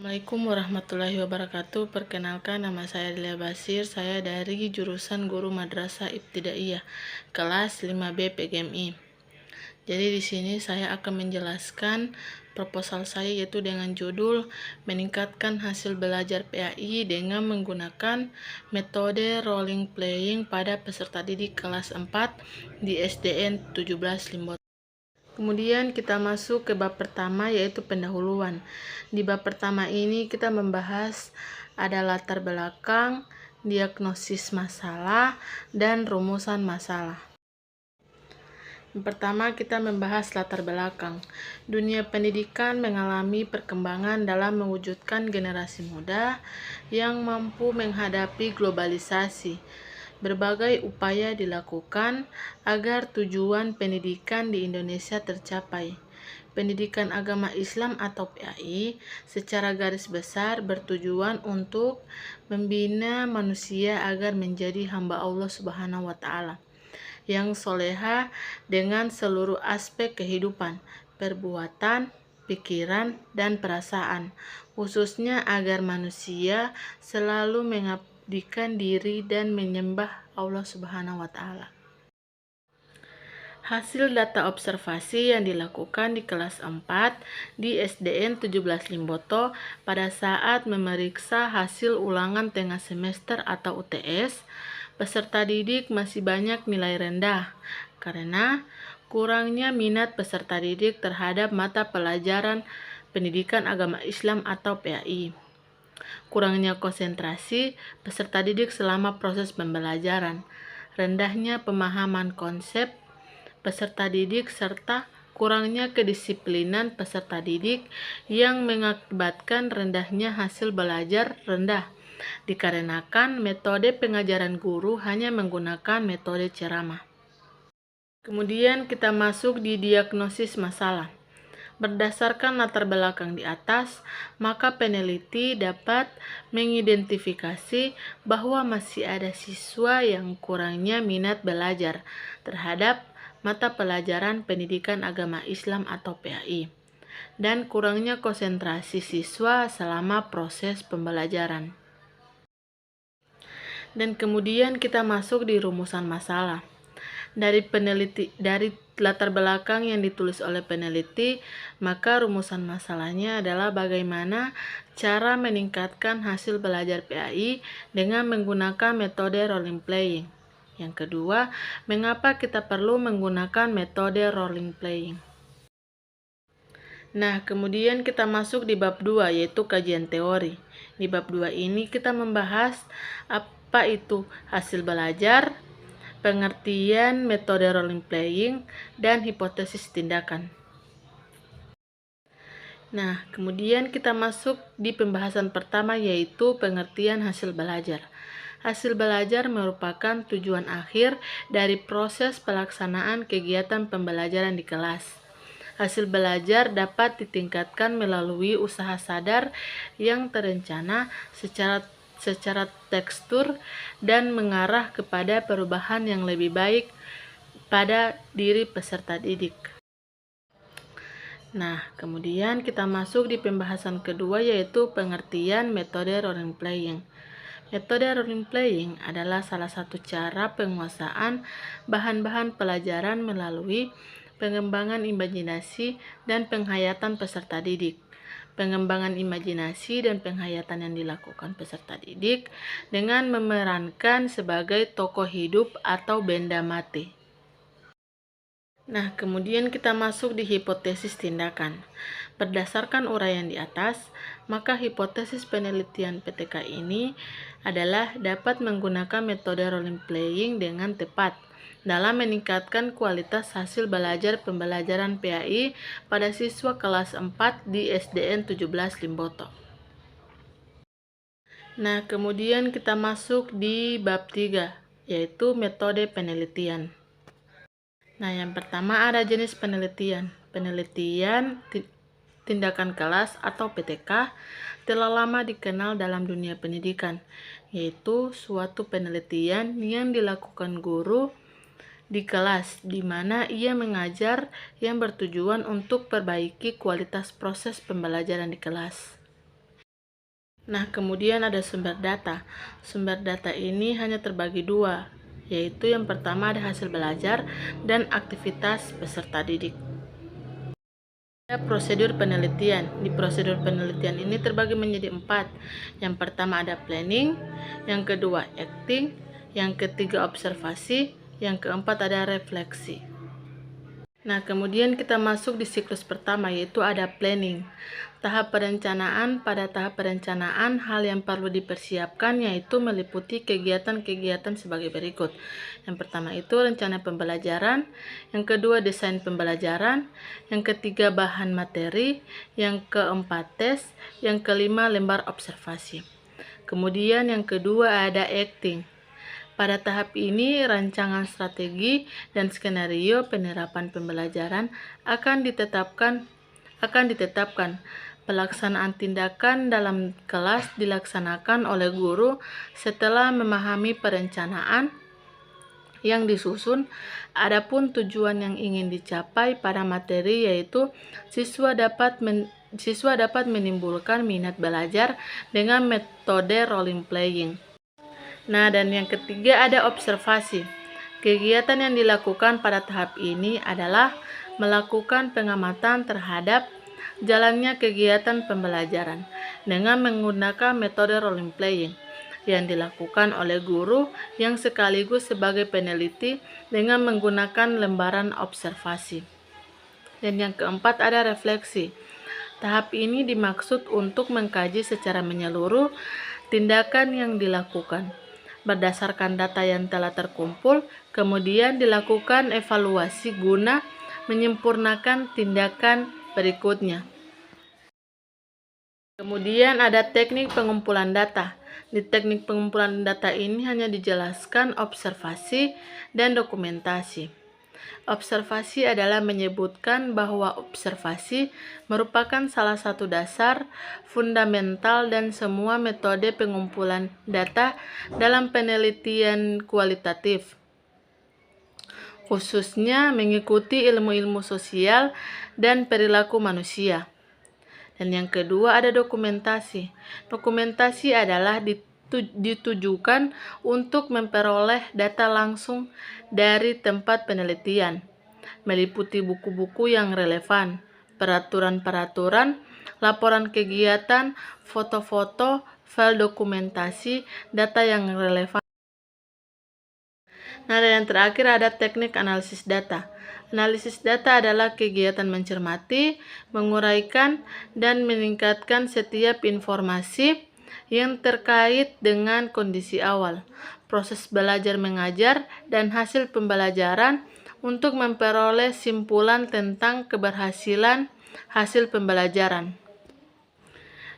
Assalamualaikum warahmatullahi wabarakatuh. Perkenalkan, nama saya Delia Basir. Saya dari jurusan Guru Madrasah Ibtidaiyah kelas 5B PGMI. Jadi di sini saya akan menjelaskan proposal saya, yaitu dengan judul meningkatkan hasil belajar PAI dengan menggunakan metode rolling playing pada peserta didik kelas 4 di SDN 17 Limboto. Kemudian kita masuk ke bab pertama, yaitu pendahuluan. Di bab pertama ini kita membahas ada latar belakang, diagnosis masalah, dan rumusan masalah. Yang pertama kita membahas latar belakang. Dunia pendidikan mengalami perkembangan dalam mewujudkan generasi muda yang mampu menghadapi globalisasi. Berbagai upaya dilakukan agar tujuan pendidikan di Indonesia tercapai. Pendidikan agama Islam atau PAI secara garis besar bertujuan untuk membina manusia agar menjadi hamba Allah Subhanahu wa Ta'ala yang soleha dengan seluruh aspek kehidupan, perbuatan, pikiran, dan perasaan, khususnya agar manusia selalu mengabdikan diri dan menyembah Allah Subhanahu wa Ta'ala. Hasil data observasi yang dilakukan di kelas 4 di SDN 17 Limboto pada saat memeriksa hasil ulangan tengah semester atau UTS, peserta didik masih banyak nilai rendah karena kurangnya minat peserta didik terhadap mata pelajaran pendidikan agama Islam atau PAI. Kurangnya konsentrasi peserta didik selama proses pembelajaran, rendahnya pemahaman konsep peserta didik, serta kurangnya kedisiplinan peserta didik yang mengakibatkan rendahnya hasil belajar rendah, dikarenakan metode pengajaran guru hanya menggunakan metode ceramah. Kemudian kita masuk di diagnosis masalah. Berdasarkan latar belakang di atas, maka peneliti dapat mengidentifikasi bahwa masih ada siswa yang kurangnya minat belajar terhadap mata pelajaran pendidikan agama Islam atau PAI, dan kurangnya konsentrasi siswa selama proses pembelajaran. Dan kemudian kita masuk di rumusan masalah. Dari latar belakang yang ditulis oleh peneliti, maka rumusan masalahnya adalah bagaimana cara meningkatkan hasil belajar PAI dengan menggunakan metode rolling playing. Yang kedua, mengapa kita perlu menggunakan metode rolling playing? Nah, kemudian kita masuk di bab 2, yaitu kajian teori. Di bab 2 ini kita membahas apa itu hasil belajar, pengertian metode rolling playing, dan hipotesis tindakan. Nah, kemudian kita masuk di pembahasan pertama, yaitu pengertian hasil belajar. Hasil belajar merupakan tujuan akhir dari proses pelaksanaan kegiatan pembelajaran di kelas. Hasil belajar dapat ditingkatkan melalui usaha sadar yang terencana secara tekstur dan mengarah kepada perubahan yang lebih baik pada diri peserta didik. Nah, kemudian kita masuk di pembahasan kedua, yaitu pengertian metode rolling playing. Metode rolling playing adalah salah satu cara penguasaan bahan-bahan pelajaran melalui pengembangan imajinasi dan penghayatan peserta didik. Pengembangan imajinasi dan penghayatan yang dilakukan peserta didik dengan memerankan sebagai tokoh hidup atau benda mati. Nah, kemudian kita masuk di hipotesis tindakan. Berdasarkan uraian di atas, maka hipotesis penelitian PTK ini adalah dapat menggunakan metode rolling playing dengan tepat dalam meningkatkan kualitas hasil belajar pembelajaran PAI pada siswa kelas 4 di SDN 17 Limboto. Nah, kemudian kita masuk di bab 3, yaitu metode penelitian. Nah, yang pertama ada jenis penelitian. Penelitian tindakan kelas atau PTK telah lama dikenal dalam dunia pendidikan, yaitu suatu penelitian yang dilakukan guru di kelas, di mana ia mengajar yang bertujuan untuk perbaiki kualitas proses pembelajaran di kelas. Nah, kemudian ada sumber data. Sumber data ini hanya terbagi dua, yaitu yang pertama ada hasil belajar dan aktivitas peserta didik. Ada prosedur penelitian. Di prosedur penelitian ini terbagi menjadi 4. Yang pertama ada planning, yang kedua acting, yang ketiga observasi, yang keempat ada refleksi. Nah, kemudian kita masuk di siklus pertama, yaitu ada planning. Tahap perencanaan. Pada tahap perencanaan, hal yang perlu dipersiapkan yaitu meliputi kegiatan-kegiatan sebagai berikut. Yang pertama itu rencana pembelajaran, yang kedua desain pembelajaran, yang ketiga bahan materi, yang keempat tes, yang kelima lembar observasi. Kemudian yang kedua ada acting. Pada tahap ini, rancangan strategi dan skenario penerapan pembelajaran akan ditetapkan. Pelaksanaan tindakan dalam kelas dilaksanakan oleh guru setelah memahami perencanaan yang disusun. Adapun tujuan yang ingin dicapai pada materi yaitu siswa dapat menimbulkan minat belajar dengan metode role playing. Nah, dan yang ketiga ada observasi. Kegiatan yang dilakukan pada tahap ini adalah melakukan pengamatan terhadap jalannya kegiatan pembelajaran dengan menggunakan metode role playing yang dilakukan oleh guru yang sekaligus sebagai peneliti dengan menggunakan lembaran observasi. Dan yang keempat ada refleksi. Tahap ini dimaksud untuk mengkaji secara menyeluruh tindakan yang dilakukan berdasarkan data yang telah terkumpul, kemudian dilakukan evaluasi guna menyempurnakan tindakan berikutnya. Kemudian ada teknik pengumpulan data. Di teknik pengumpulan data ini hanya dijelaskan observasi dan dokumentasi. Observasi adalah menyebutkan bahwa observasi merupakan salah satu dasar fundamental dan semua metode pengumpulan data dalam penelitian kualitatif, khususnya mengikuti ilmu-ilmu sosial dan perilaku manusia. Dan yang kedua ada dokumentasi. Dokumentasi adalah ditujukan untuk memperoleh data langsung dari tempat penelitian, meliputi buku-buku yang relevan, peraturan-peraturan, laporan kegiatan, foto-foto, file dokumentasi, data yang relevan. Nah, dan yang terakhir ada teknik analisis data. Analisis data adalah kegiatan mencermati, menguraikan, dan meningkatkan setiap informasi yang terkait dengan kondisi awal, proses belajar mengajar, dan hasil pembelajaran untuk memperoleh simpulan tentang keberhasilan hasil pembelajaran.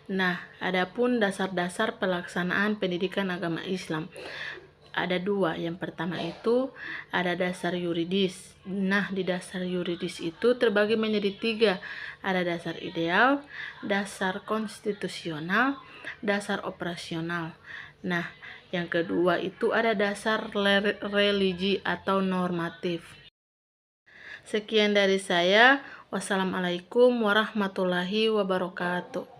Nah, adapun dasar-dasar pelaksanaan pendidikan agama Islam. Ada dua. Yang pertama itu ada dasar yuridis. Nah, di dasar yuridis itu terbagi menjadi 3. Ada dasar ideal, dasar konstitusional, dasar operasional. Nah, yang kedua itu ada dasar religi atau normatif. Sekian dari saya. Wassalamualaikum warahmatullahi wabarakatuh.